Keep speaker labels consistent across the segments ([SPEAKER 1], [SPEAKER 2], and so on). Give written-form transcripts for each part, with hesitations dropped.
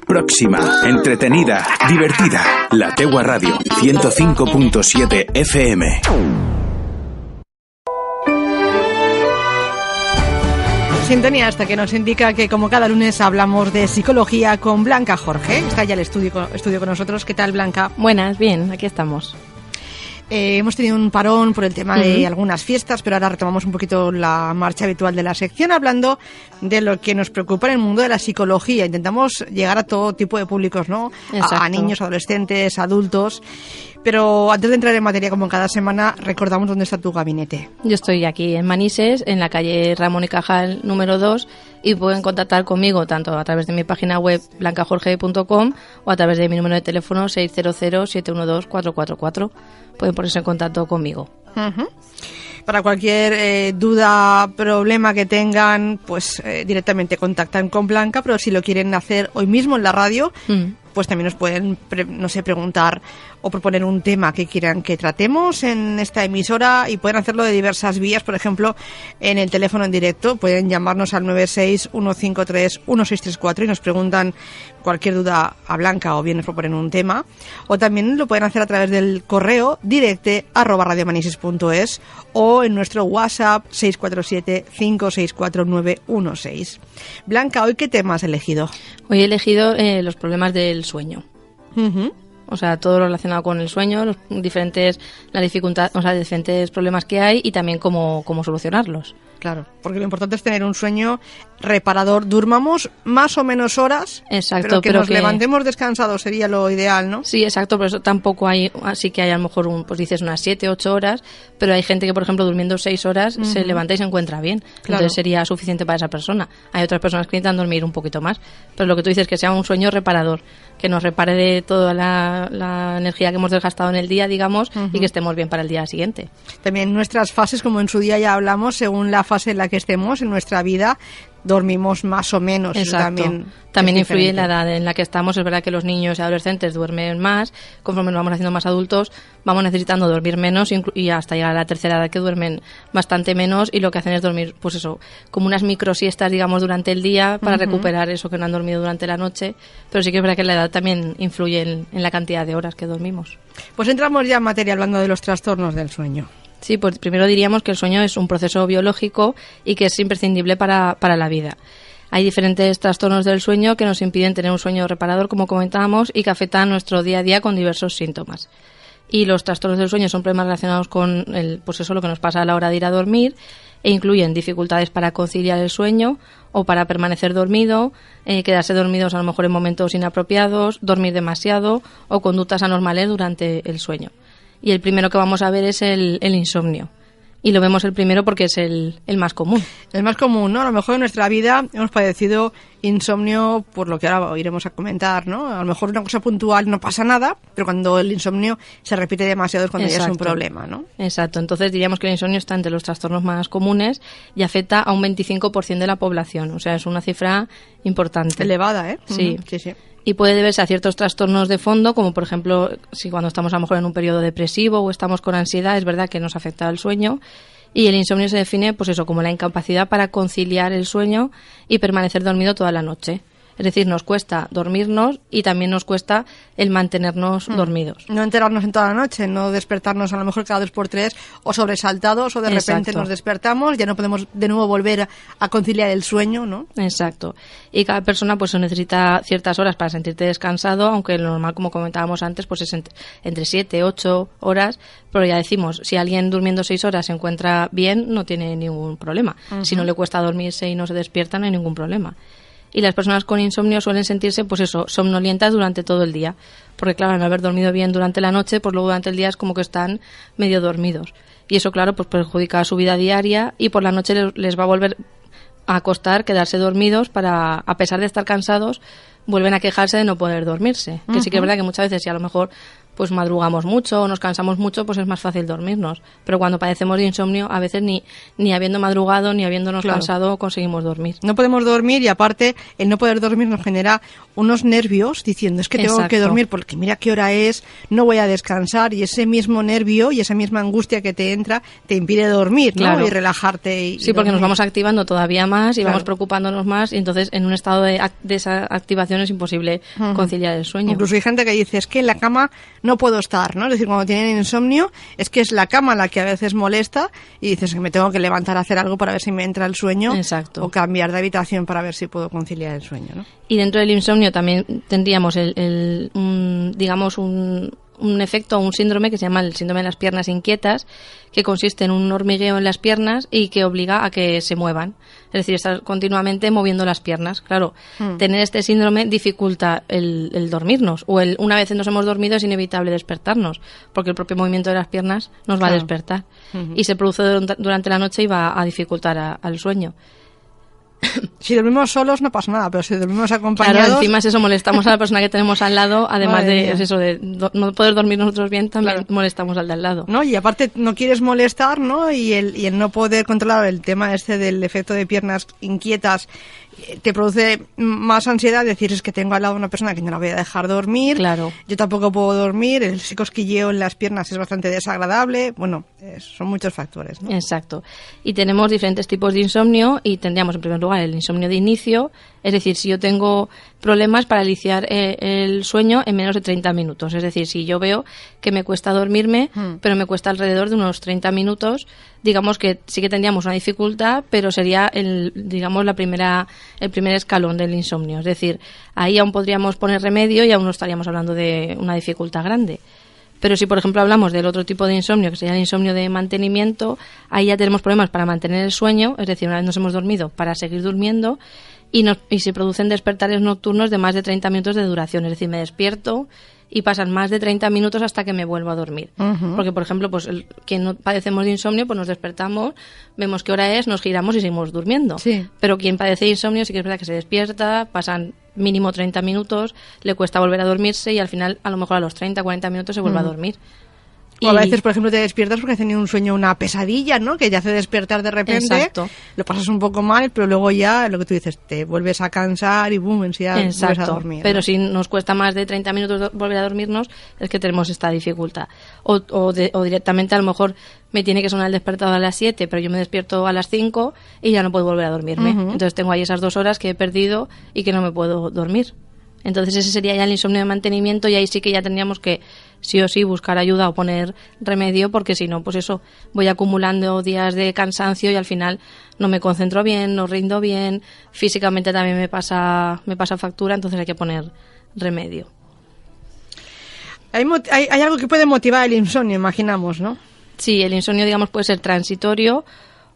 [SPEAKER 1] próxima, entretenida, divertida. La Tegua Radio, 105.7 FM.
[SPEAKER 2] Sintonía hasta que nos indica que como cada lunes hablamos de psicología con Blanca Jorge. Está ya el estudio con nosotros. ¿Qué tal, Blanca?
[SPEAKER 3] Buenas, bien, aquí estamos.
[SPEAKER 2] Hemos tenido un parón por el tema de algunas fiestas, pero ahora retomamos un poquito la marcha habitual de la sección hablando de lo que nos preocupa en el mundo de la psicología. Intentamos llegar a todo tipo de públicos, ¿no? A niños, adolescentes, adultos. Pero antes de entrar en materia, como cada semana, recordamos dónde está tu gabinete.
[SPEAKER 3] Yo estoy aquí en Manises, en la calle Ramón y Cajal número 2, y pueden contactar conmigo tanto a través de mi página web blancajorge.com o a través de mi número de teléfono 600-712-444. Pueden ponerse en contacto conmigo.
[SPEAKER 2] Para cualquier duda, problema que tengan, pues directamente contactan con Blanca, pero si lo quieren hacer hoy mismo en la radio, pues también nos pueden, preguntar o proponer un tema que quieran que tratemos en esta emisora, y pueden hacerlo de diversas vías. Por ejemplo, en el teléfono en directo pueden llamarnos al 961531634 y nos preguntan cualquier duda a Blanca, o bien nos proponen un tema, o también lo pueden hacer a través del correo directe@radiomanises.es o en nuestro WhatsApp 647-564-916. Blanca, ¿hoy qué tema has elegido?
[SPEAKER 3] Hoy he elegido los problemas del sueño. O sea, todo lo relacionado con el sueño, las diferentes problemas que hay y también cómo solucionarlos.
[SPEAKER 2] Claro, porque lo importante es tener un sueño reparador. Durmamos más o menos horas,
[SPEAKER 3] exacto,
[SPEAKER 2] pero que levantemos descansados sería lo ideal, ¿no?
[SPEAKER 3] Sí, exacto, pero eso tampoco hay, así que hay a lo mejor pues dices unas 7, 8 horas, pero hay gente que, por ejemplo, durmiendo 6 horas se levanta y se encuentra bien. Claro. Entonces sería suficiente para esa persona. Hay otras personas que necesitan dormir un poquito más, pero lo que tú dices, que sea un sueño reparador, que nos repare de toda la energía que hemos desgastado en el día, digamos, y que estemos bien para el día siguiente.
[SPEAKER 2] También nuestras fases, como en su día ya hablamos, según la fase en la que estemos en nuestra vida, dormimos más o menos.
[SPEAKER 3] Exacto. También influye en la edad en la que estamos. Es verdad que los niños y adolescentes duermen más, conforme nos vamos haciendo más adultos vamos necesitando dormir menos y hasta llegar a la tercera edad que duermen bastante menos, y lo que hacen es dormir, pues eso, como unas microsiestas, digamos, durante el día para recuperar eso que no han dormido durante la noche. Pero sí que es verdad que la edad también influye en la cantidad de horas que dormimos. Pues
[SPEAKER 2] entramos ya en materia hablando de los trastornos del sueño.
[SPEAKER 3] Sí, pues primero diríamos que el sueño es un proceso biológico y que es imprescindible para la vida. Hay diferentes trastornos del sueño que nos impiden tener un sueño reparador, como comentábamos, y que afectan nuestro día a día con diversos síntomas. Y los trastornos del sueño son problemas relacionados con lo que nos pasa a la hora de ir a dormir, e incluyen dificultades para conciliar el sueño o para permanecer dormido, quedarse dormidos a lo mejor en momentos inapropiados, dormir demasiado o conductas anormales durante el sueño. Y el primero que vamos a ver es el insomnio. Y lo vemos el primero porque es el más común.
[SPEAKER 2] El más común, ¿no? A lo mejor en nuestra vida hemos padecido insomnio, por lo que ahora iremos a comentar, ¿no? A lo mejor una cosa puntual no pasa nada, pero cuando el insomnio se repite demasiado es cuando ya es un problema, ¿no?
[SPEAKER 3] Exacto. Entonces diríamos que el insomnio está entre los trastornos más comunes y afecta a un 25% de la población. O sea, es una cifra importante.
[SPEAKER 2] Elevada, ¿eh?
[SPEAKER 3] Sí.
[SPEAKER 2] Sí.
[SPEAKER 3] Y puede deberse a ciertos trastornos de fondo, como por ejemplo, si cuando estamos a lo mejor en un periodo depresivo o estamos con ansiedad, es verdad que nos afecta el sueño. Y el insomnio se define, pues eso, como la incapacidad para conciliar el sueño y permanecer dormido toda la noche. Es decir, nos cuesta dormirnos y también nos cuesta el mantenernos dormidos.
[SPEAKER 2] No enterarnos en toda la noche, no despertarnos a lo mejor cada 2x3 o sobresaltados, o de repente nos despertamos, ya no podemos de nuevo volver a conciliar el sueño, ¿no?
[SPEAKER 3] Exacto. Y cada persona pues necesita ciertas horas para sentirte descansado, aunque lo normal, como comentábamos antes, pues es entre 7, 8 horas, pero ya decimos, si alguien durmiendo 6 horas se encuentra bien, no tiene ningún problema. Si no le cuesta dormirse y no se despierta, no hay ningún problema. Y las personas con insomnio suelen sentirse, pues eso, somnolientas durante todo el día. Porque, claro, al no haber dormido bien durante la noche, pues luego durante el día es como que están medio dormidos. Y eso, claro, pues perjudica su vida diaria, y por la noche les va a volver a costar quedarse dormidos para, a pesar de estar cansados, vuelven a quejarse de no poder dormirse. Que sí que es verdad que muchas veces, si a lo mejor pues madrugamos mucho o nos cansamos mucho, pues es más fácil dormirnos. Pero cuando padecemos de insomnio, a veces ni habiendo madrugado ni habiéndonos cansado conseguimos dormir.
[SPEAKER 2] No podemos dormir y aparte el no poder dormir nos genera unos nervios diciendo es que tengo que dormir porque mira qué hora es, no voy a descansar, y ese mismo nervio y esa misma angustia que te entra te impide dormir, ¿no?
[SPEAKER 3] Claro.
[SPEAKER 2] Y relajarte. Y
[SPEAKER 3] sí, porque
[SPEAKER 2] dormir.
[SPEAKER 3] nos vamos activando todavía más y vamos preocupándonos más, y entonces en un estado de esa activación es imposible conciliar el sueño.
[SPEAKER 2] Incluso hay gente que dice es que en la cama no puedo estar, ¿no? Es decir, cuando tienen insomnio es que es la cama la que a veces molesta y dices que me tengo que levantar a hacer algo para ver si me entra el sueño.
[SPEAKER 3] Exacto.
[SPEAKER 2] O cambiar de habitación para ver si puedo conciliar el sueño, ¿no?
[SPEAKER 3] Y dentro del insomnio también tendríamos un efecto, un síndrome que se llama el síndrome de las piernas inquietas, que consiste en un hormigueo en las piernas y que obliga a que se muevan. Es decir, estar continuamente moviendo las piernas. Claro, tener este síndrome dificulta el dormirnos. O una vez nos hemos dormido es inevitable despertarnos, porque el propio movimiento de las piernas nos va a despertar. Y se produce durante la noche y va a dificultar al sueño.
[SPEAKER 2] Si dormimos solos no pasa nada, pero si dormimos acompañados...
[SPEAKER 3] Claro, encima es eso, molestamos a la persona que tenemos al lado, además de no poder dormir nosotros bien, también molestamos al de al lado.
[SPEAKER 2] ¿No? Y aparte no quieres molestar, ¿no? Y el no poder controlar el tema del efecto de piernas inquietas te produce más ansiedad, decir es que tengo al lado una persona que no la voy a dejar dormir,
[SPEAKER 3] claro.
[SPEAKER 2] Yo tampoco puedo dormir, el cosquilleo en las piernas es bastante desagradable, bueno, son muchos factores, ¿no?
[SPEAKER 3] Exacto. Y tenemos diferentes tipos de insomnio y tendríamos en primer lugar el insomnio de inicio, es decir, si yo tengo problemas para iniciar el sueño en menos de 30 minutos, es decir, si yo veo que me cuesta dormirme, pero me cuesta alrededor de unos 30 minutos, digamos que sí que tendríamos una dificultad, pero sería el primer escalón del insomnio. Es decir, ahí aún podríamos poner remedio y aún no estaríamos hablando de una dificultad grande. Pero si, por ejemplo, hablamos del otro tipo de insomnio, que sería el insomnio de mantenimiento, ahí ya tenemos problemas para mantener el sueño, es decir, una vez nos hemos dormido, para seguir durmiendo, y se producen despertares nocturnos de más de 30 minutos de duración. Es decir, me despierto y pasan más de 30 minutos hasta que me vuelvo a dormir. Porque, por ejemplo, pues quien no padecemos de insomnio, pues nos despertamos, vemos qué hora es, nos giramos y seguimos durmiendo. Sí. Pero quien padece de insomnio sí que es verdad que se despierta, pasan mínimo 30 minutos, le cuesta volver a dormirse y al final, a lo mejor a los 30, 40 minutos se vuelve a dormir.
[SPEAKER 2] O a veces, por ejemplo, te despiertas porque has tenido un sueño, una pesadilla, ¿no? Que te hace despertar de repente. Exacto. Lo pasas un poco mal, pero luego ya, lo que tú dices, te vuelves a cansar y boom, enseguida vuelves a dormir.
[SPEAKER 3] Pero si nos cuesta más de 30 minutos volver a dormirnos, es que tenemos esta dificultad. O directamente, a lo mejor, me tiene que sonar el despertador a las 7, pero yo me despierto a las 5 y ya no puedo volver a dormirme. Entonces tengo ahí esas 2 horas que he perdido y que no me puedo dormir. Entonces ese sería ya el insomnio de mantenimiento y ahí sí que ya tendríamos que sí o sí buscar ayuda o poner remedio, porque si no, pues eso, voy acumulando días de cansancio y al final no me concentro bien, no rindo bien, físicamente también me pasa factura, entonces hay que poner remedio.
[SPEAKER 2] Hay algo que puede motivar el insomnio, imaginamos, ¿no?
[SPEAKER 3] Sí, el insomnio, digamos, puede ser transitorio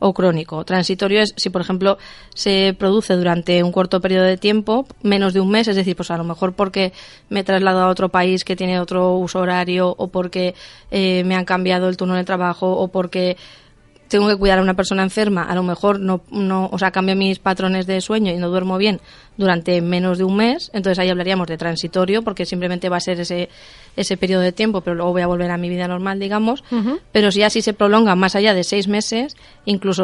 [SPEAKER 3] o crónico. Transitorio es si, por ejemplo, se produce durante un corto periodo de tiempo, menos de un mes, es decir, pues a lo mejor porque me he trasladado a otro país que tiene otro uso horario, o porque me han cambiado el turno de trabajo, o porque tengo que cuidar a una persona enferma, a lo mejor cambio mis patrones de sueño y no duermo bien durante menos de un mes, entonces ahí hablaríamos de transitorio, porque simplemente va a ser ese periodo de tiempo, pero luego voy a volver a mi vida normal, digamos. Pero si así se prolonga más allá de 6 meses, incluso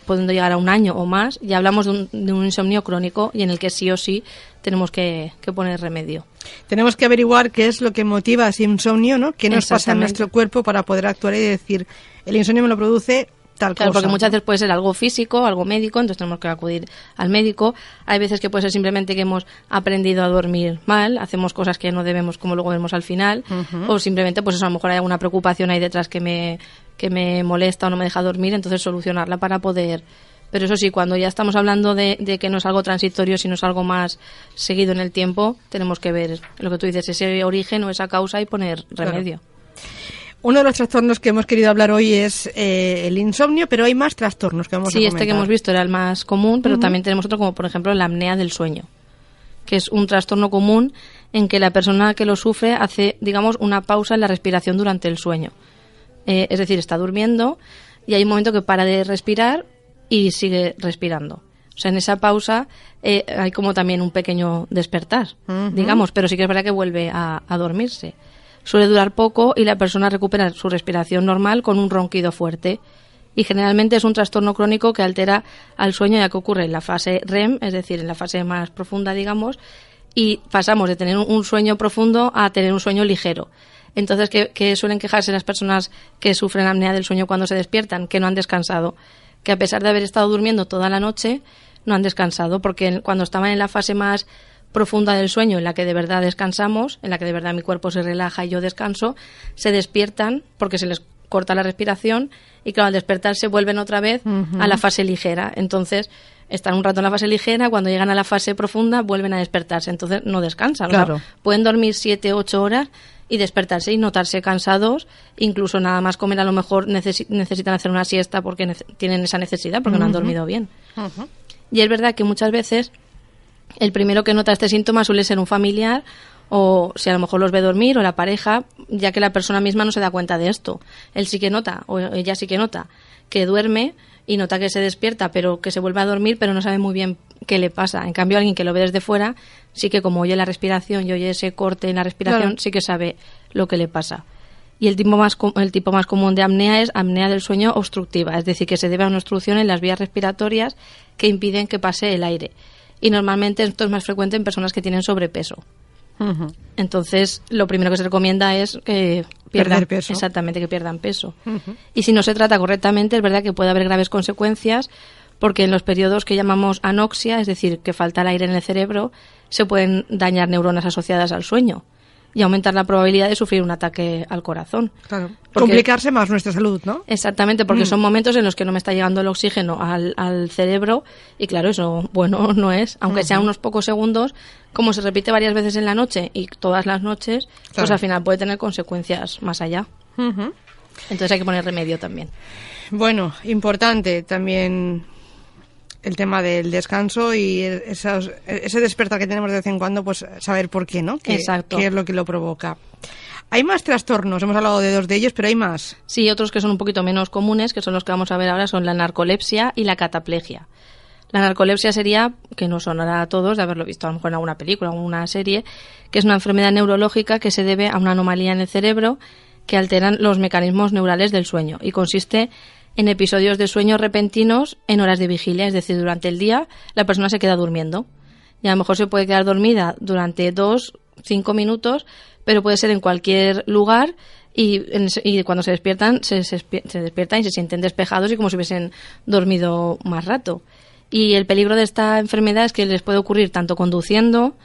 [SPEAKER 3] pudiendo llegar a un año o más, ya hablamos de un insomnio crónico y en el que sí o sí tenemos que poner remedio. Tenemos que averiguar qué es lo que motiva ese insomnio, ¿no? ¿Qué nos pasa en nuestro cuerpo para poder actuar y decir, el insomnio me lo produce tal cosa? Claro, porque muchas veces puede ser algo físico, algo médico, entonces tenemos que acudir al médico. Hay veces que puede ser simplemente que hemos aprendido a dormir mal, hacemos cosas que no debemos, como luego vemos al final, o simplemente, pues eso, a lo mejor hay alguna preocupación ahí detrás que me molesta o no me deja dormir, entonces solucionarla para poder... Pero eso sí, cuando ya estamos hablando de que no es algo transitorio, sino es algo más seguido en el tiempo, tenemos que ver lo que tú dices, ese origen o esa causa y poner remedio. Claro. Uno de los trastornos que hemos querido hablar hoy es el insomnio, pero hay más trastornos que vamos a comentar. Sí, este que hemos visto era el más común, pero también tenemos otro como, por ejemplo, la apnea del sueño, que es un trastorno común en que la persona que lo sufre hace, digamos, una pausa en la respiración durante el sueño. Es decir, está durmiendo y hay un momento que para de respirar y sigue respirando. O sea, en esa pausa hay como también un pequeño despertar, digamos, pero sí que es verdad que vuelve a dormirse. suele durar poco y la persona recupera su respiración normal con un ronquido fuerte. Y generalmente es un trastorno crónico que altera al sueño, ya que ocurre en la fase REM, es decir, en la fase más profunda, digamos, y pasamos de tener un sueño profundo a tener un sueño ligero. Entonces, ¿qué suelen quejarse las personas que sufren apnea del sueño cuando se despiertan? Que no han descansado, que a pesar de haber estado durmiendo toda la noche, no han descansado, porque cuando estaban en la fase más profunda del sueño, en la que de verdad descansamos, en la que de verdad mi cuerpo se relaja y yo descanso, se despiertan porque se les corta la respiración y claro, al despertarse vuelven otra vez a la fase ligera. Entonces, están un rato en la fase ligera, cuando llegan a la fase profunda vuelven a despertarse. Entonces, no descansan.
[SPEAKER 2] Claro.
[SPEAKER 3] O sea, pueden dormir 7, 8 horas y despertarse y notarse cansados, incluso nada más comer a lo mejor necesitan hacer una siesta porque tienen esa necesidad, porque no han dormido bien. Y es verdad que muchas veces el primero que nota este síntoma suele ser un familiar, o si a lo mejor los ve dormir, o la pareja, ya que la persona misma no se da cuenta de esto. Él sí que nota, o ella sí que nota, que duerme y nota que se despierta, pero que se vuelve a dormir, pero no sabe muy bien qué le pasa. En cambio, alguien que lo ve desde fuera, sí que como oye la respiración y oye ese corte en la respiración, claro, sí que sabe lo que le pasa. Y el tipo más común de apnea es apnea del sueño obstructiva, es decir, que se debe a una obstrucción en las vías respiratorias que impiden que pase el aire. Y normalmente esto es más frecuente en personas que tienen sobrepeso. Entonces, lo primero que se recomienda es que pierdan peso. Exactamente, que pierdan peso. Y si no se trata correctamente, es verdad que puede haber graves consecuencias, porque en los periodos que llamamos anoxia, es decir, que falta el aire en el cerebro, se pueden dañar neuronas asociadas al sueño y aumentar la probabilidad de sufrir un ataque al corazón.
[SPEAKER 2] Claro. Complicarse más nuestra salud, ¿no?
[SPEAKER 3] Exactamente, porque son momentos en los que no me está llegando el oxígeno al cerebro y claro, eso bueno no es, aunque sean unos pocos segundos, como se repite varias veces en la noche y todas las noches, claro, pues al final puede tener consecuencias más allá. Entonces hay que poner remedio también. Bueno, importante también el tema del descanso y ese despertar que tenemos de vez en cuando, pues saber por qué, ¿no? Exacto. ¿Qué es lo que lo provoca? Hay más trastornos, hemos hablado de 2 de ellos, pero hay más. Sí, otros que son un poquito menos comunes, que son los que vamos a ver ahora, son la narcolepsia y la cataplegia. La narcolepsia sería, que nos sonará a todos de haberlo visto a lo mejor en alguna película o alguna serie, que es una enfermedad neurológica que se debe a una anomalía en el cerebro que alteran los mecanismos neurales del sueño y consiste en episodios de sueño repentinos en horas de vigilia, es decir, durante el día la persona se queda durmiendo y a lo mejor se puede quedar dormida durante 2-5 minutos, pero puede ser en cualquier lugar y cuando se despiertan se despiertan y se sienten despejados y como si hubiesen dormido más rato. Y el peligro de esta enfermedad es que les puede ocurrir tanto conduciendo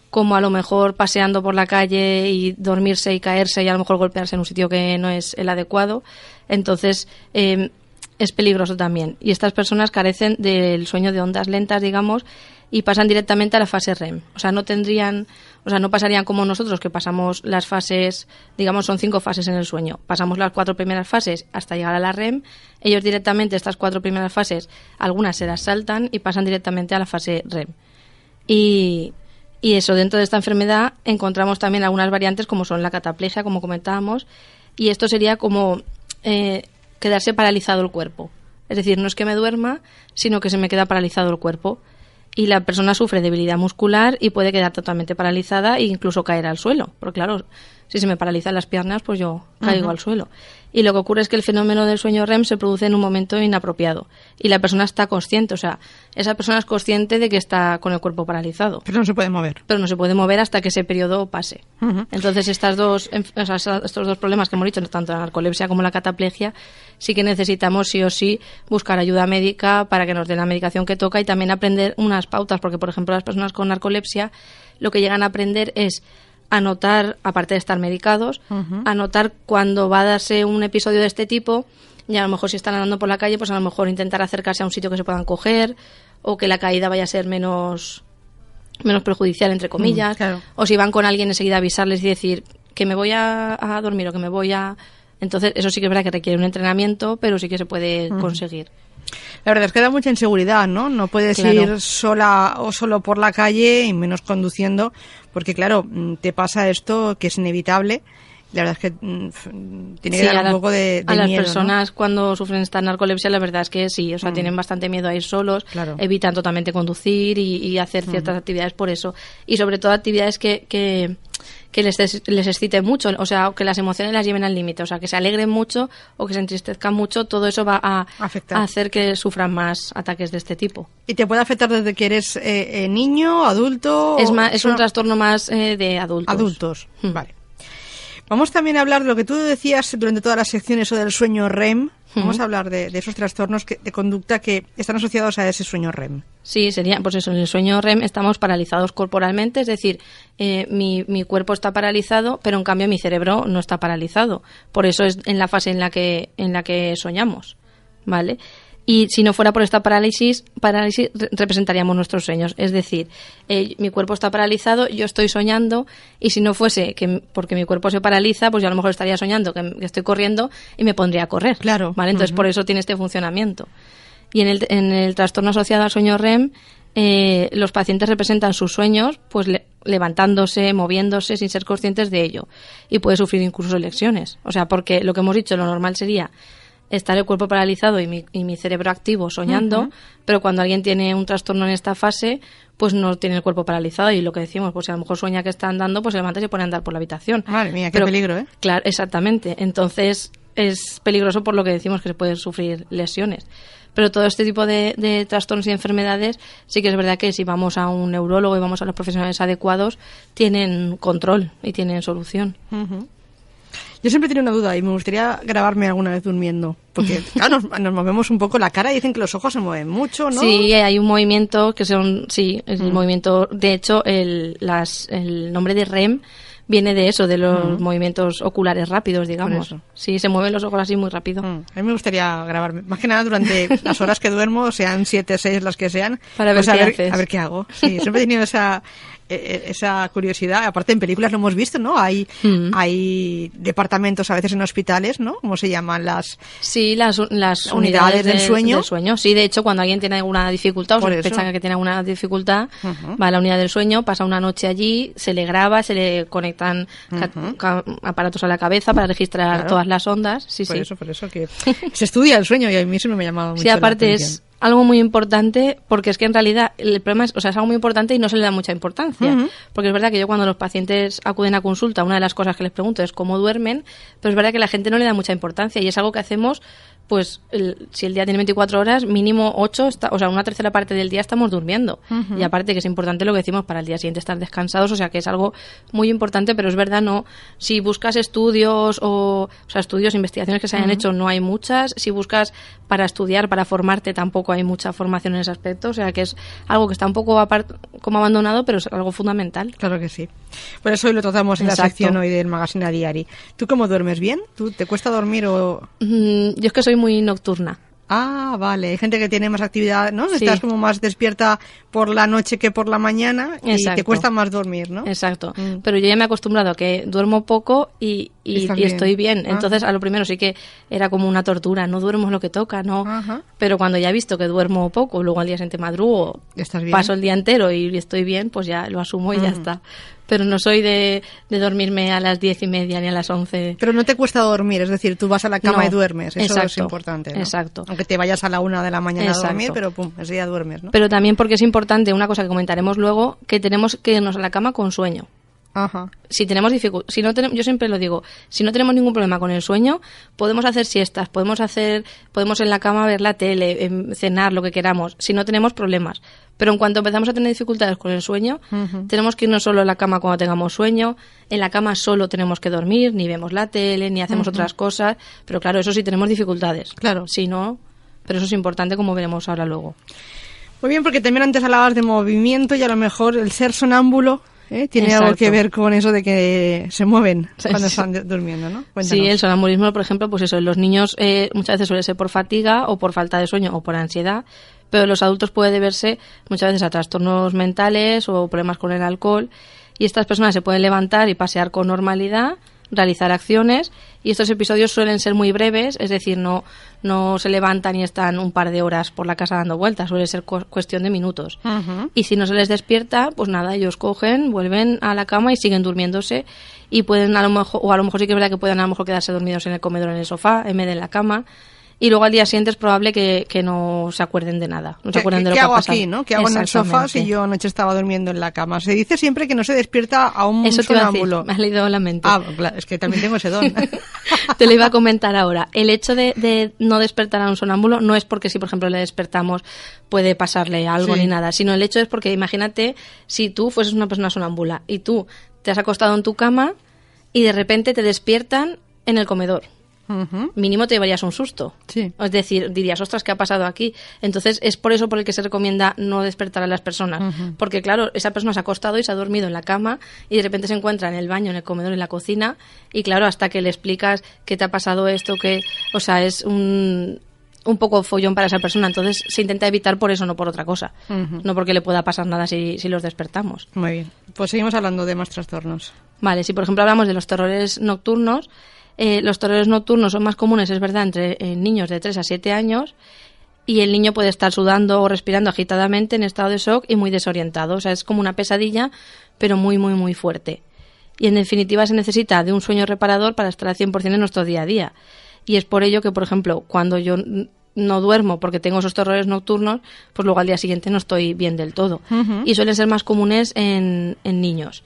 [SPEAKER 3] como a lo mejor paseando por la calle y dormirse y caerse y a lo mejor golpearse en un sitio que no es el adecuado. Entonces es peligroso también. Y estas personas carecen del sueño de ondas lentas, digamos, y pasan directamente a la fase REM. No pasarían como nosotros, que pasamos las fases, digamos, son 5 fases en el sueño. Pasamos las 4 primeras fases hasta llegar a la REM. Ellos directamente, estas 4 primeras fases, algunas se las saltan y pasan directamente a la fase REM. Y eso, dentro de esta enfermedad encontramos también algunas variantes como son la cataplegia, como comentábamos, y esto sería como quedarse paralizado el cuerpo. Es decir, no es que me duerma, sino que se me queda paralizado el cuerpo. Y la persona sufre debilidad muscular y puede quedar totalmente paralizada e incluso caer al suelo. Porque claro, si se me paralizan las piernas, pues yo caigo al suelo. Y lo que ocurre es que el fenómeno del sueño REM se produce en un momento inapropiado. Y la persona está consciente, o sea, esa persona es consciente de que está con el cuerpo paralizado. Pero no se puede mover. Pero no se puede mover hasta que ese periodo pase. Entonces estos dos problemas que hemos dicho, tanto la narcolepsia como la cataplegia, sí que necesitamos sí o sí buscar ayuda médica para que nos den la medicación que toca y también aprender unas pautas. Porque, por ejemplo, las personas con narcolepsia lo que llegan a aprender es anotar, aparte de estar medicados, anotar cuando va a darse un episodio de este tipo y a lo mejor si están andando por la calle, pues a lo mejor intentar acercarse a un sitio que se puedan coger o que la caída vaya a ser menos perjudicial, entre comillas, claro. O si van con alguien enseguida avisarles y decir que me voy a dormir o que me voy a... Entonces eso sí que es verdad que requiere un entrenamiento, pero sí que se puede conseguir. La verdad es que da mucha inseguridad, ¿no? No puedes ir sola o solo por la calle y menos conduciendo, porque claro, te pasa esto que es inevitable. La verdad es que tiene que dar un poco de miedo. A las personas, ¿no? Cuando sufren esta narcolepsia, la verdad es que sí, o sea, tienen bastante miedo a ir solos, evitan totalmente conducir y hacer ciertas actividades por eso. Y sobre todo actividades que les excite mucho, o sea, que las emociones las lleven al límite, o sea, que se alegren mucho o que se entristezcan mucho, todo eso va a hacer que sufran más ataques de este tipo.
[SPEAKER 2] ¿Y te puede afectar desde que eres niño, adulto?
[SPEAKER 3] Es un trastorno más de adultos.
[SPEAKER 2] Adultos, vale. Vamos también a hablar de lo que tú decías durante todas las secciones, o del sueño REM. Vamos a hablar de esos trastornos de conducta que están asociados a ese sueño REM.
[SPEAKER 3] Sí, sería, pues eso, en el sueño REM estamos paralizados corporalmente, es decir, mi cuerpo está paralizado, pero en cambio mi cerebro no está paralizado. Por eso es en la fase en la que soñamos, ¿vale? Y si no fuera por esta parálisis representaríamos nuestros sueños. Es decir, mi cuerpo está paralizado, yo estoy soñando, y si no fuese porque mi cuerpo se paraliza, pues yo a lo mejor estaría soñando que estoy corriendo y me pondría a correr.
[SPEAKER 2] Claro.
[SPEAKER 3] ¿Vale? Entonces, por eso tiene este funcionamiento. Y en el trastorno asociado al sueño REM, los pacientes representan sus sueños pues levantándose, moviéndose sin ser conscientes de ello. Y puede sufrir incluso lesiones. O sea, porque lo que hemos dicho, lo normal sería estar el cuerpo paralizado y mi cerebro activo soñando, pero cuando alguien tiene un trastorno en esta fase, pues no tiene el cuerpo paralizado, y lo que decimos, pues si a lo mejor sueña que está andando, pues se levanta y se pone a andar por la habitación.
[SPEAKER 2] Madre mía, qué peligro, ¿eh?
[SPEAKER 3] Claro, exactamente. Entonces es peligroso, por lo que decimos que se pueden sufrir lesiones. Pero todo este tipo de trastornos y enfermedades, sí que es verdad que si vamos a un neurólogo y vamos a los profesionales adecuados, tienen control y tienen solución.
[SPEAKER 2] Yo siempre tengo una duda y me gustaría grabarme alguna vez durmiendo, porque claro, nos movemos un poco la cara y dicen que los ojos se mueven mucho, ¿no?
[SPEAKER 3] Sí, hay un movimiento que el movimiento, de hecho, el nombre de REM viene de eso, de los movimientos oculares rápidos, digamos. Sí, se mueven los ojos así muy rápido. A
[SPEAKER 2] mí me gustaría grabarme, más que nada durante las horas que duermo, sean 7, 6, las que sean,
[SPEAKER 3] para ver
[SPEAKER 2] pues
[SPEAKER 3] qué haces.
[SPEAKER 2] A ver qué hago. Sí, siempre he tenido esa curiosidad. Aparte, en películas lo hemos visto, ¿no? Hay departamentos a veces en hospitales, ¿no? ¿Cómo se llaman? Las unidades del sueño.
[SPEAKER 3] Sí, de hecho, cuando alguien tiene alguna dificultad o sospecha que tiene alguna dificultad, va a la unidad del sueño, pasa una noche allí, se le graba, se le conectan aparatos a la cabeza para registrar todas las ondas. Sí,
[SPEAKER 2] por eso que se estudia el sueño, y a mí eso me ha llamado mucho la atención.
[SPEAKER 3] Sí, aparte es algo muy importante, porque es que en realidad el problema es algo muy importante y no se le da mucha importancia. Porque es verdad que yo, cuando los pacientes acuden a consulta, una de las cosas que les pregunto es cómo duermen, pero es verdad que la gente no le da mucha importancia, y es algo que hacemos, pues si el día tiene 24 horas, mínimo 8, o sea, una tercera parte del día estamos durmiendo. Y aparte que es importante lo que decimos para el día siguiente estar descansados, o sea que es algo muy importante, pero es verdad, no. Si buscas estudios, estudios, investigaciones que se hayan hecho, no hay muchas. Si buscas para estudiar, para formarte, tampoco hay mucha formación en ese aspecto, o sea que es algo que está un poco como abandonado, pero es algo fundamental.
[SPEAKER 2] Claro que sí. Por eso hoy lo tratamos en la sección hoy del Magazine a Diari. ¿Tú cómo duermes? ¿Bien? ¿Tú te cuesta dormir o...?
[SPEAKER 3] Yo es que soy muy nocturna.
[SPEAKER 2] Ah, vale. Hay gente que tiene más actividad, ¿no? Sí. Estás como más despierta por la noche que por la mañana. Exacto. Y te cuesta más dormir, ¿no?
[SPEAKER 3] Exacto. Pero yo ya me he acostumbrado a que duermo poco y estoy bien. Entonces, a lo primero sí que era como una tortura. No duermo lo que toca, ¿no? Pero cuando ya he visto que duermo poco, luego al día siguiente madrugo, paso el día entero y estoy bien, pues ya lo asumo y ya está. Pero no soy de dormirme a las 10:30 ni a las 11.
[SPEAKER 2] Pero no te cuesta dormir, es decir, tú vas a la cama y duermes. Eso
[SPEAKER 3] exacto,
[SPEAKER 2] es importante, ¿no?
[SPEAKER 3] Exacto.
[SPEAKER 2] Aunque te vayas a la 1 de la mañana a dormir, pero pum, ese día duermes, ¿no?
[SPEAKER 3] Pero también porque es importante, una cosa que comentaremos luego, que tenemos que irnos a la cama con sueño. Si tenemos yo siempre lo digo, si no tenemos ningún problema con el sueño, podemos hacer siestas, podemos en la cama ver la tele, cenar, lo que queramos, si no tenemos problemas. Pero en cuanto empezamos a tener dificultades con el sueño, tenemos que irnos solo a la cama cuando tengamos sueño. En la cama solo tenemos que dormir, ni vemos la tele, ni hacemos otras cosas. Pero claro, eso sí tenemos dificultades.
[SPEAKER 2] Claro.
[SPEAKER 3] Si no, pero eso es importante, como veremos ahora luego.
[SPEAKER 2] Muy bien, porque también antes hablabas de movimiento, y a lo mejor el ser sonámbulo tiene algo que ver con eso de que se mueven cuando están durmiendo, ¿no? Cuéntanos.
[SPEAKER 3] Sí, el sonambulismo, por ejemplo, pues eso, en los niños muchas veces suele ser por fatiga o por falta de sueño o por ansiedad, pero en los adultos puede deberse muchas veces a trastornos mentales o problemas con el alcohol, y estas personas se pueden levantar y pasear con normalidad, realizar acciones, y estos episodios suelen ser muy breves, es decir, no se levantan y están un par de horas por la casa dando vueltas, suele ser cuestión de minutos. Y si no se les despierta, pues nada, ellos cogen, vuelven a la cama y siguen durmiéndose, y pueden a lo mejor sí que es verdad que pueden a lo mejor quedarse dormidos en el comedor o en el sofá en vez de en la cama, y luego al día siguiente es probable que no se acuerden de nada, no se acuerden de lo que ha pasado.
[SPEAKER 2] ¿Qué hago aquí, no? ¿Qué hago en el sofá si yo anoche estaba durmiendo en la cama? Se dice siempre que no se despierta a un sonámbulo.
[SPEAKER 3] Me has leído la mente.
[SPEAKER 2] Claro, es que también tengo ese don.
[SPEAKER 3] Te lo iba a comentar ahora. El hecho de no despertar a un sonámbulo no es porque si, por ejemplo, le despertamos puede pasarle algo ni nada, sino el hecho es porque imagínate si tú fueses una persona sonámbula y tú te has acostado en tu cama y de repente te despiertan en el comedor. Mínimo te llevarías un susto.
[SPEAKER 2] Sí.
[SPEAKER 3] Es decir, dirías, ostras, ¿qué ha pasado aquí? Entonces es por eso por el que se recomienda no despertar a las personas. Porque claro, esa persona se ha acostado y se ha dormido en la cama y de repente se encuentra en el baño, en el comedor, en la cocina y claro, hasta que le explicas qué te ha pasado esto, es un poco follón para esa persona. Entonces se intenta evitar por eso, no por otra cosa. No porque le pueda pasar nada si los despertamos.
[SPEAKER 2] Muy bien. Pues seguimos hablando de más trastornos.
[SPEAKER 3] Vale, si por ejemplo hablamos de los terrores nocturnos, los terrores nocturnos son más comunes, es verdad, entre niños de 3 a 7 años y el niño puede estar sudando o respirando agitadamente en estado de shock y muy desorientado. O sea, es como una pesadilla, pero muy, muy, muy fuerte. Y en definitiva se necesita de un sueño reparador para estar al 100% en nuestro día a día. Y es por ello que, por ejemplo, cuando yo no duermo porque tengo esos terrores nocturnos, pues luego al día siguiente no estoy bien del todo. Y suelen ser más comunes en niños.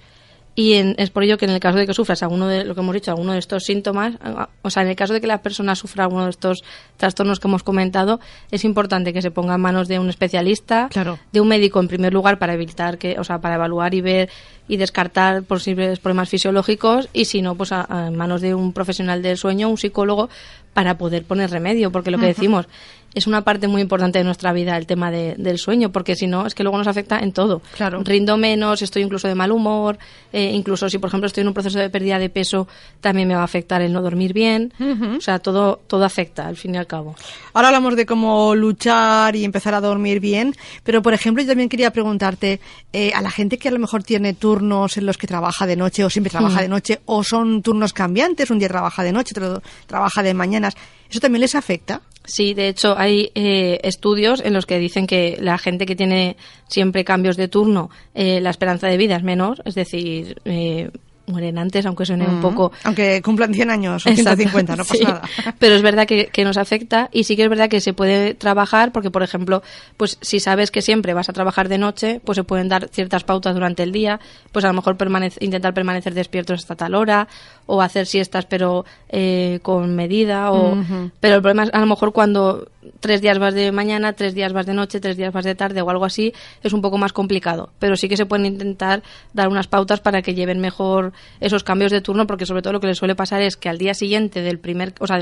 [SPEAKER 3] Y es por ello que en el caso de que sufras alguno de lo que hemos dicho, alguno de estos síntomas, o sea, en el caso de que la persona sufra alguno de estos trastornos que hemos comentado, es importante que se ponga en manos de un especialista, de un médico en primer lugar para evitar para evaluar y ver y descartar posibles problemas fisiológicos y si no, pues en manos de un profesional del sueño, un psicólogo, para poder poner remedio, porque lo que decimos es una parte muy importante de nuestra vida el tema del sueño, porque si no, es que luego nos afecta en todo.
[SPEAKER 2] Claro.
[SPEAKER 3] Rindo menos, estoy incluso de mal humor, incluso si, por ejemplo, estoy en un proceso de pérdida de peso, también me va a afectar el no dormir bien. O sea, todo afecta, al fin y al cabo.
[SPEAKER 2] Ahora hablamos de cómo luchar y empezar a dormir bien, pero, por ejemplo, yo también quería preguntarte, a la gente que a lo mejor tiene turnos en los que trabaja de noche o siempre trabaja de noche, o son turnos cambiantes, un día trabaja de noche, otro trabaja de mañanas, ¿eso también les afecta?
[SPEAKER 3] Sí, de hecho hay estudios en los que dicen que la gente que tiene siempre cambios de turno, la esperanza de vida es menor, es decir, mueren antes, aunque suene un poco...
[SPEAKER 2] Aunque cumplan 100 años o 150, no pasa nada.
[SPEAKER 3] Pero es verdad que nos afecta y sí que es verdad que se puede trabajar porque, por ejemplo, pues si sabes que siempre vas a trabajar de noche, pues se pueden dar ciertas pautas durante el día, pues a lo mejor intentar permanecer despiertos hasta tal hora o hacer siestas pero con medida. Pero el problema es a lo mejor cuando 3 días vas de mañana, 3 días vas de noche, 3 días vas de tarde o algo así, es un poco más complicado. Pero sí que se pueden intentar dar unas pautas para que lleven mejor esos cambios de turno, porque sobre todo lo que les suele pasar es que al día siguiente del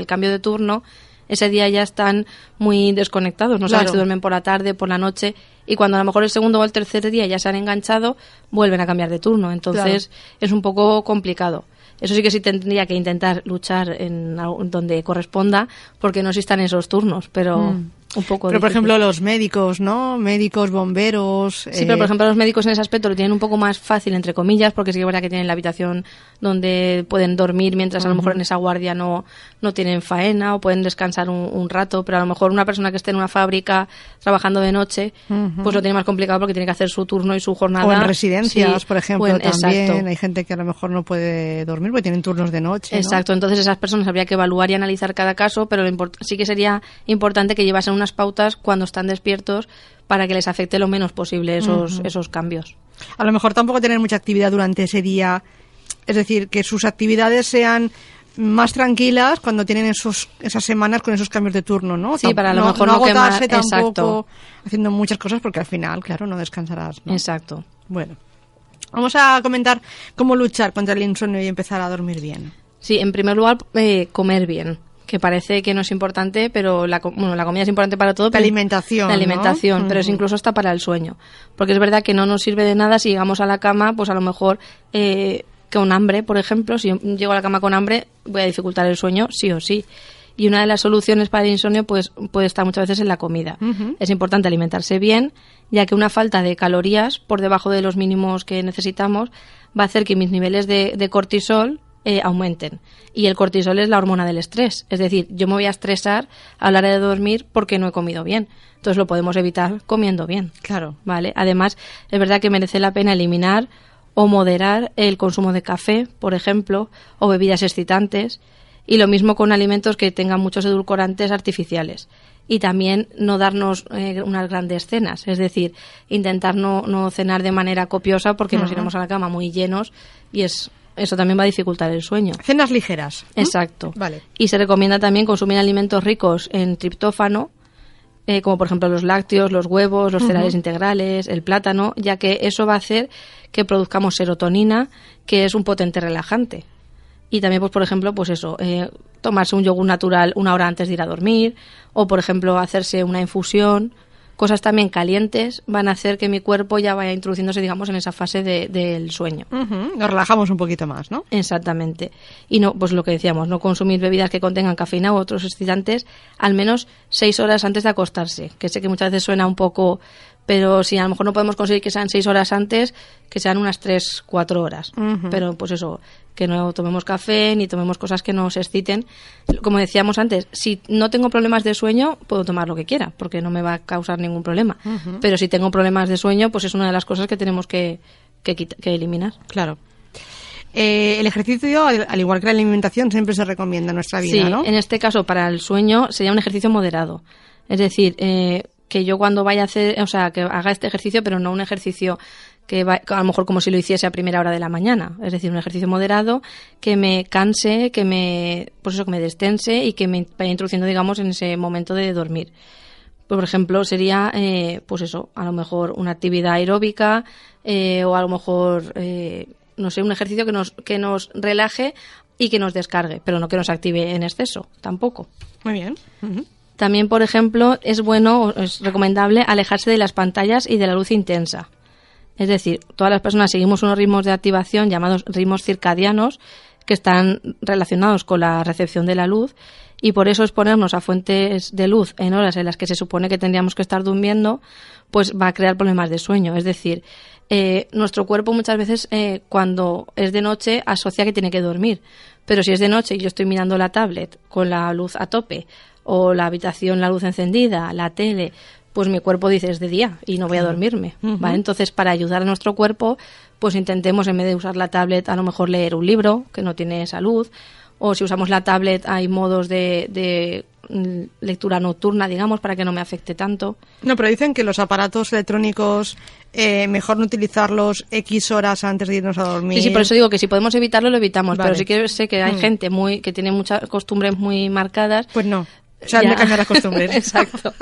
[SPEAKER 3] cambio de turno, ese día ya están muy desconectados, no saben si duermen por la tarde, por la noche, y cuando a lo mejor el segundo o el tercer día ya se han enganchado, vuelven a cambiar de turno, entonces es un poco complicado. Eso sí que sí tendría que intentar luchar en donde corresponda, porque no existan esos turnos, pero un poco
[SPEAKER 2] Pero, por
[SPEAKER 3] difícil.
[SPEAKER 2] ejemplo, los médicos, ¿no? Médicos, bomberos...
[SPEAKER 3] Sí, pero por ejemplo los médicos en ese aspecto lo tienen un poco más fácil, entre comillas, porque sí que es verdad que tienen la habitación donde pueden dormir mientras a lo mejor en esa guardia no tienen faena o pueden descansar un rato, pero a lo mejor una persona que esté en una fábrica trabajando de noche, pues lo tiene más complicado porque tiene que hacer su turno y su jornada.
[SPEAKER 2] O en residencias, por ejemplo, también.
[SPEAKER 3] Exacto.
[SPEAKER 2] Hay gente que a lo mejor no puede dormir porque tienen turnos de noche, ¿no?
[SPEAKER 3] Exacto, entonces esas personas habría que evaluar y analizar cada caso, pero sí que sería importante que llevasen unas pautas cuando están despiertos para que les afecte lo menos posible esos cambios.
[SPEAKER 2] A lo mejor tampoco tener mucha actividad durante ese día, es decir, que sus actividades sean más tranquilas cuando tienen esas semanas con esos cambios de turno, ¿no?
[SPEAKER 3] Sí, para a lo mejor
[SPEAKER 2] no
[SPEAKER 3] no quemar,
[SPEAKER 2] agotarse tampoco
[SPEAKER 3] exacto,
[SPEAKER 2] haciendo muchas cosas porque al final, claro, no descansarás, ¿no?
[SPEAKER 3] Exacto.
[SPEAKER 2] Bueno, vamos a comentar cómo luchar contra el insomnio y empezar a dormir bien.
[SPEAKER 3] Sí, en primer lugar, comer bien, que parece que no es importante, pero la comida es importante para todo.
[SPEAKER 2] La alimentación, ¿no?
[SPEAKER 3] Pero es incluso hasta para el sueño. Porque es verdad que no nos sirve de nada si llegamos a la cama, pues a lo mejor con hambre, por ejemplo. Si yo llego a la cama con hambre, voy a dificultar el sueño, sí o sí. Y una de las soluciones para el insomnio pues puede estar muchas veces en la comida. Es importante alimentarse bien, ya que una falta de calorías por debajo de los mínimos que necesitamos va a hacer que mis niveles de cortisol aumenten. Y el cortisol es la hormona del estrés. Es decir, yo me voy a estresar a la hora de dormir porque no he comido bien. Entonces lo podemos evitar comiendo bien.
[SPEAKER 2] Claro.
[SPEAKER 3] ¿Vale? Además, es verdad que merece la pena eliminar o moderar el consumo de café, por ejemplo, o bebidas excitantes. Y lo mismo con alimentos que tengan muchos edulcorantes artificiales. Y también no darnos unas grandes cenas, es decir, intentar no cenar de manera copiosa porque nos iremos a la cama muy llenos y eso también va a dificultar el sueño.
[SPEAKER 2] Cenas ligeras.
[SPEAKER 3] Exacto.
[SPEAKER 2] Vale.
[SPEAKER 3] Y se recomienda también consumir alimentos ricos en triptófano, como por ejemplo los lácteos, los huevos, los cereales integrales, el plátano, ya que eso va a hacer que produzcamos serotonina, que es un potente relajante. Y también, pues por ejemplo, pues eso, tomarse un yogur natural 1 hora antes de ir a dormir, o por ejemplo hacerse una infusión. Cosas también calientes van a hacer que mi cuerpo ya vaya introduciéndose, digamos, en esa fase del sueño.
[SPEAKER 2] Nos relajamos un poquito más, ¿no?
[SPEAKER 3] Exactamente. Y no, pues lo que decíamos, no consumir bebidas que contengan cafeína u otros excitantes al menos 6 horas antes de acostarse, que sé que muchas veces suena un poco, pero si a lo mejor no podemos conseguir que sean 6 horas antes, que sean unas 3-4 horas. Pero pues eso, que no tomemos café ni tomemos cosas que nos exciten. Como decíamos antes, si no tengo problemas de sueño, puedo tomar lo que quiera, porque no me va a causar ningún problema. Pero si tengo problemas de sueño, pues es una de las cosas que tenemos que eliminar.
[SPEAKER 2] Claro. El ejercicio, al igual que la alimentación, siempre se recomienda en nuestra vida,
[SPEAKER 3] sí,
[SPEAKER 2] ¿no?
[SPEAKER 3] En este caso, para el sueño, sería un ejercicio moderado. Es decir, que yo cuando vaya a hacer, o sea, que haga este ejercicio, pero no un ejercicio que a lo mejor como si lo hiciese a primera hora de la mañana. Es decir, un ejercicio moderado que me canse, que me destense y que me vaya introduciendo, digamos, en ese momento de dormir. Por ejemplo, sería, pues eso, a lo mejor una actividad aeróbica o a lo mejor, no sé, un ejercicio que nos relaje y que nos descargue, pero no que nos active en exceso, tampoco.
[SPEAKER 2] Muy bien.
[SPEAKER 3] También, por ejemplo, es recomendable alejarse de las pantallas y de la luz intensa. Es decir, todas las personas seguimos unos ritmos de activación llamados ritmos circadianos que están relacionados con la recepción de la luz y por eso exponernos a fuentes de luz en horas en las que se supone que tendríamos que estar durmiendo, pues va a crear problemas de sueño. Es decir, nuestro cuerpo muchas veces cuando es de noche asocia que tiene que dormir, pero si es de noche y yo estoy mirando la tablet con la luz a tope o la habitación, la luz encendida, la tele, pues mi cuerpo dice es de día y no voy a dormirme, ¿vale? Entonces, para ayudar a nuestro cuerpo, pues intentemos en vez de usar la tablet a lo mejor leer un libro que no tiene esa luz, o si usamos la tablet hay modos de lectura nocturna, digamos, para que no me afecte tanto.
[SPEAKER 2] No, pero dicen que los aparatos electrónicos mejor no utilizarlos X horas antes de irnos a dormir.
[SPEAKER 3] Sí, por eso digo que si podemos evitarlo, lo evitamos,
[SPEAKER 2] vale.
[SPEAKER 3] Pero sí que sé que hay gente que tiene muchas costumbres muy marcadas.
[SPEAKER 2] Pues no. O sea, de cambiar las costumbres.
[SPEAKER 3] Exacto.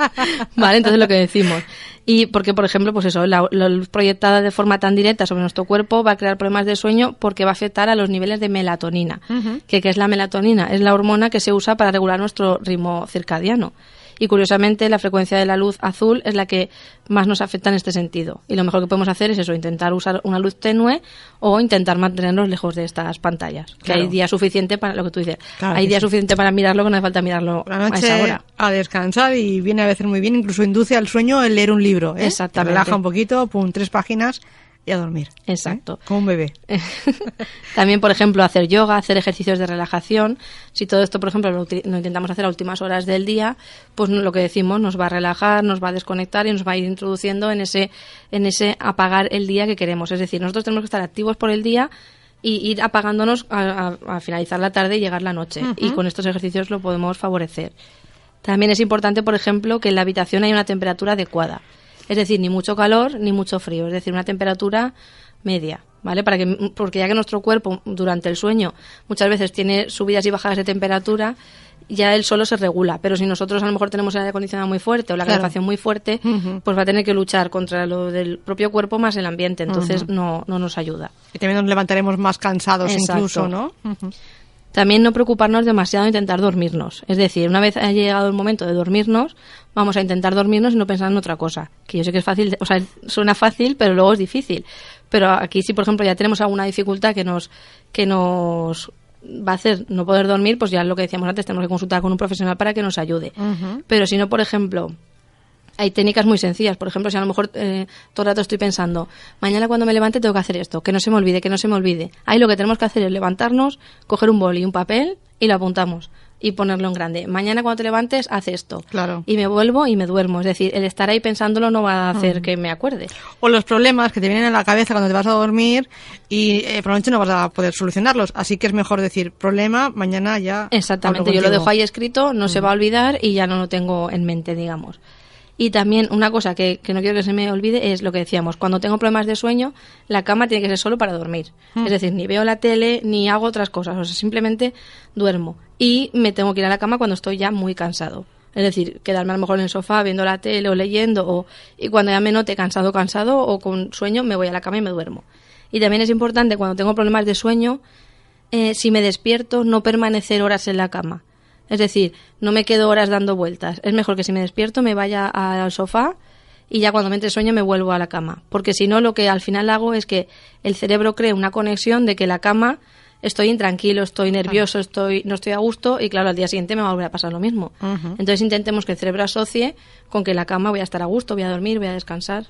[SPEAKER 3] Vale, entonces lo que decimos. Y porque, por ejemplo, pues eso, la luz proyectada de forma tan directa sobre nuestro cuerpo va a crear problemas de sueño porque va a afectar a los niveles de melatonina. ¿Qué es la melatonina? Es la hormona que se usa para regular nuestro ritmo circadiano. Y curiosamente la frecuencia de la luz azul es la que más nos afecta en este sentido. Y lo mejor que podemos hacer es eso, intentar usar una luz tenue o intentar mantenernos lejos de estas pantallas.
[SPEAKER 2] Claro.
[SPEAKER 3] Que hay día suficiente para lo que tú dices.
[SPEAKER 2] Claro,
[SPEAKER 3] hay día
[SPEAKER 2] sí.
[SPEAKER 3] suficiente para mirarlo que no hace falta mirarlo
[SPEAKER 2] la noche
[SPEAKER 3] a esa hora.
[SPEAKER 2] A descansar y viene a veces muy bien, incluso induce al sueño el leer un libro.
[SPEAKER 3] Exactamente.
[SPEAKER 2] Te relaja un poquito, 3 páginas y a dormir.
[SPEAKER 3] Exacto.
[SPEAKER 2] Como un bebé.
[SPEAKER 3] También, por ejemplo, hacer yoga, hacer ejercicios de relajación. Si todo esto, por ejemplo, lo intentamos hacer a últimas horas del día, pues lo que decimos nos va a relajar, nos va a desconectar y nos va a ir introduciendo en ese apagar el día que queremos. Es decir, nosotros tenemos que estar activos por el día y ir apagándonos a finalizar la tarde y llegar la noche. Y con estos ejercicios lo podemos favorecer. También es importante, por ejemplo, que en la habitación haya una temperatura adecuada. Es decir, ni mucho calor ni mucho frío, es decir, una temperatura media, ¿vale? Porque ya que nuestro cuerpo durante el sueño muchas veces tiene subidas y bajadas de temperatura, ya él solo se regula, pero si nosotros a lo mejor tenemos el aire acondicionado muy fuerte o la calefacción muy fuerte, pues va a tener que luchar contra lo del propio cuerpo más el ambiente, entonces no nos ayuda.
[SPEAKER 2] Y también nos levantaremos más cansados. Exacto. Incluso, ¿no?
[SPEAKER 3] También no preocuparnos demasiado en intentar dormirnos. Es decir, una vez ha llegado el momento de dormirnos, vamos a intentar dormirnos y no pensar en otra cosa. Que yo sé que es fácil, o sea, suena fácil, pero luego es difícil. Pero aquí si, por ejemplo, ya tenemos alguna dificultad que nos va a hacer no poder dormir, pues ya lo que decíamos antes, tenemos que consultar con un profesional para que nos ayude. Pero si no, por ejemplo, hay técnicas muy sencillas. Por ejemplo, si a lo mejor todo el rato estoy pensando, mañana cuando me levante tengo que hacer esto, que no se me olvide. Ahí lo que tenemos que hacer es levantarnos, coger un boli y un papel y lo apuntamos. y ponerlo en grande. Mañana cuando te levantes, haz esto.
[SPEAKER 2] Claro.
[SPEAKER 3] Y me vuelvo y me duermo. Es decir, el estar ahí pensándolo no va a hacer que me acuerde.
[SPEAKER 2] O los problemas que te vienen a la cabeza cuando te vas a dormir y por la noche no vas a poder solucionarlos. Así que es mejor decir, problema, mañana ya...
[SPEAKER 3] Exactamente, yo lo dejo ahí escrito, no se va a olvidar y ya no lo tengo en mente, digamos. Y también una cosa que no quiero que se me olvide es lo que decíamos, cuando tengo problemas de sueño, la cama tiene que ser solo para dormir. Es decir, ni veo la tele ni hago otras cosas, o sea, simplemente duermo. Y me tengo que ir a la cama cuando estoy ya muy cansado. Es decir, quedarme a lo mejor en el sofá viendo la tele o leyendo, y cuando ya me note cansado o con sueño, me voy a la cama y me duermo. Y también es importante cuando tengo problemas de sueño, si me despierto, no permanecer horas en la cama. Es decir, no me quedo horas dando vueltas. Es mejor que si me despierto me vaya al sofá y ya cuando me entre sueño me vuelvo a la cama. Porque si no, lo que al final hago es que el cerebro cree una conexión de que la cama estoy intranquilo, estoy nervioso, no estoy a gusto y claro, al día siguiente me va a volver a pasar lo mismo. Entonces intentemos que el cerebro asocie con que en la cama voy a estar a gusto, voy a dormir, voy a descansar.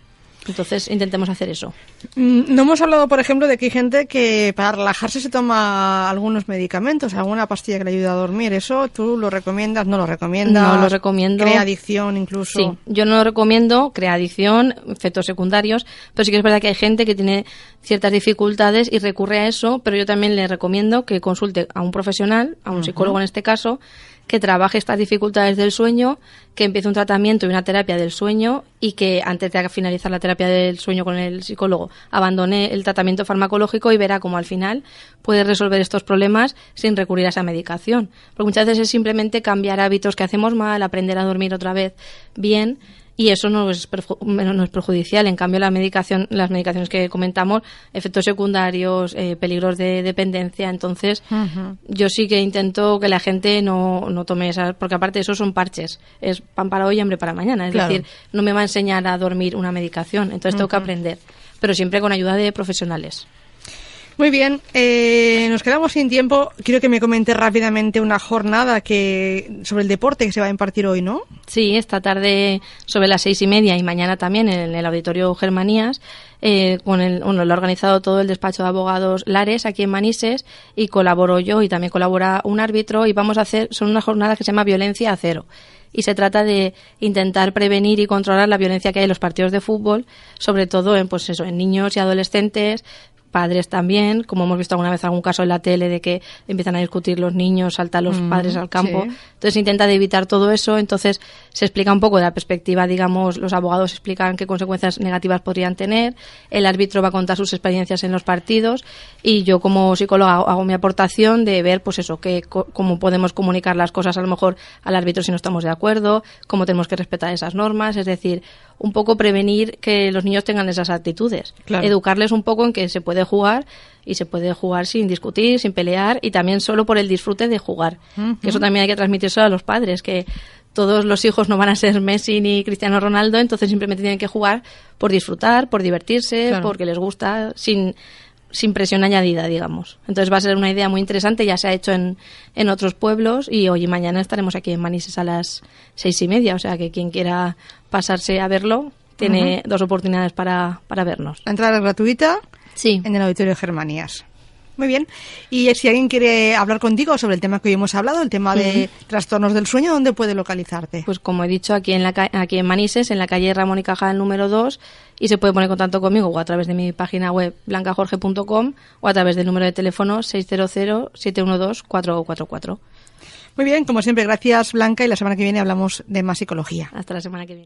[SPEAKER 3] Entonces intentemos hacer eso.
[SPEAKER 2] No hemos hablado, por ejemplo, de que hay gente que para relajarse se toma algunos medicamentos, alguna pastilla que le ayuda a dormir. ¿Eso tú lo recomiendas? ¿No lo recomiendas?
[SPEAKER 3] No lo recomiendo.
[SPEAKER 2] ¿Crea adicción incluso?
[SPEAKER 3] Sí, yo no lo recomiendo, crea adicción, efectos secundarios, pero sí que es verdad que hay gente que tiene ciertas dificultades y recurre a eso, pero yo también le recomiendo que consulte a un profesional, a un psicólogo en este caso, que trabaje estas dificultades del sueño, que empiece un tratamiento y una terapia del sueño y que antes de finalizar la terapia del sueño con el psicólogo abandone el tratamiento farmacológico y verá cómo al final puede resolver estos problemas sin recurrir a esa medicación. Porque muchas veces es simplemente cambiar hábitos que hacemos mal, aprender a dormir otra vez bien. Y eso no es perjudicial. En cambio, las medicaciones que comentamos, efectos secundarios, peligros de dependencia. Entonces, yo sí que intento que la gente no tome esas, porque aparte eso son parches. Es pan para hoy y hambre para mañana. Es decir, no me va a enseñar a dormir una medicación. Entonces tengo que aprender. Pero siempre con ayuda de profesionales.
[SPEAKER 2] Muy bien, nos quedamos sin tiempo. Quiero que me comentes rápidamente una jornada sobre el deporte que se va a impartir hoy, ¿no?
[SPEAKER 3] Sí, esta tarde sobre las 6:30 y mañana también en el Auditorio Germanías. Lo ha organizado todo el despacho de abogados Lares aquí en Manises y colaboro yo y también colabora un árbitro y vamos a hacer, son una jornada que se llama Violencia a Cero. Y se trata de intentar prevenir y controlar la violencia que hay en los partidos de fútbol, sobre todo en niños y adolescentes, padres también, como hemos visto alguna vez algún caso en la tele de que empiezan a discutir los niños, saltan los padres al campo. Sí. Entonces se intenta de evitar todo eso, entonces se explica un poco de la perspectiva, digamos, los abogados explican qué consecuencias negativas podrían tener, el árbitro va a contar sus experiencias en los partidos y yo como psicóloga hago mi aportación de ver, pues eso, cómo podemos comunicar las cosas a lo mejor al árbitro si no estamos de acuerdo, cómo tenemos que respetar esas normas, es decir, un poco prevenir que los niños tengan esas actitudes, educarles un poco en que se puede jugar y se puede jugar sin discutir, sin pelear y también solo por el disfrute de jugar, que eso también hay que transmitírselo a los padres, que todos los hijos no van a ser Messi ni Cristiano Ronaldo, entonces simplemente tienen que jugar por disfrutar, por divertirse, porque les gusta, sin presión añadida, digamos. Entonces va a ser una idea muy interesante, ya se ha hecho en otros pueblos y hoy y mañana estaremos aquí en Manises a las 6:30, o sea que quien quiera pasarse a verlo tiene 2 oportunidades para vernos.
[SPEAKER 2] La entrada es gratuita en el Auditorio de Germanías. Muy bien. Y si alguien quiere hablar contigo sobre el tema que hoy hemos hablado, el tema de trastornos del sueño, ¿dónde puede localizarte?
[SPEAKER 3] Pues como he dicho, aquí en Manises, en la calle Ramón y Cajal número 2, y se puede poner en contacto conmigo o a través de mi página web blancajorge.com o a través del número de teléfono 600-712-444.
[SPEAKER 2] Muy bien, como siempre, gracias Blanca, y la semana que viene hablamos de más psicología.
[SPEAKER 3] Hasta la semana que viene.